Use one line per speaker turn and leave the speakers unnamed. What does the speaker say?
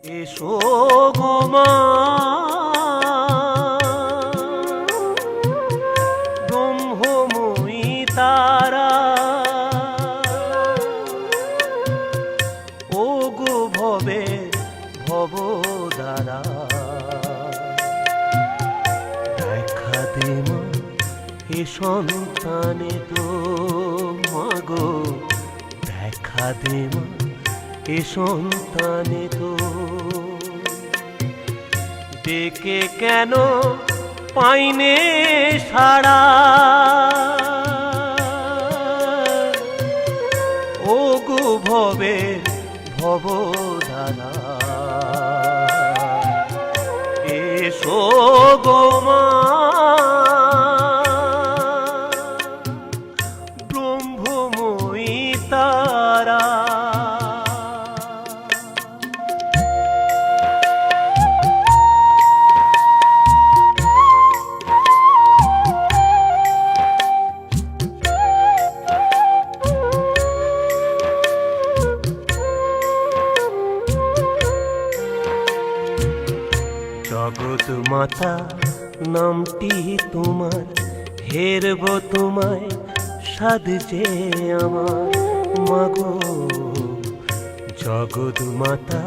এসো গো মা, ব্রহ্মময়ী তারা, ও গো ভবে ভবদ্বারা। দেখা দে মা এ সন্তানে তো, মাগো দেখা দে মা এ সন্তানে তো। ডেকে কেন পাইনে সাড়া, ও গো ভবে ভবদ্বারা। এসো গো মা, ব্রহ্মময়ী তারা। জগৎ মাতা নামটি তোমার, হেরব তোমায় সাধছে আমার মাগো। জগৎ মাতা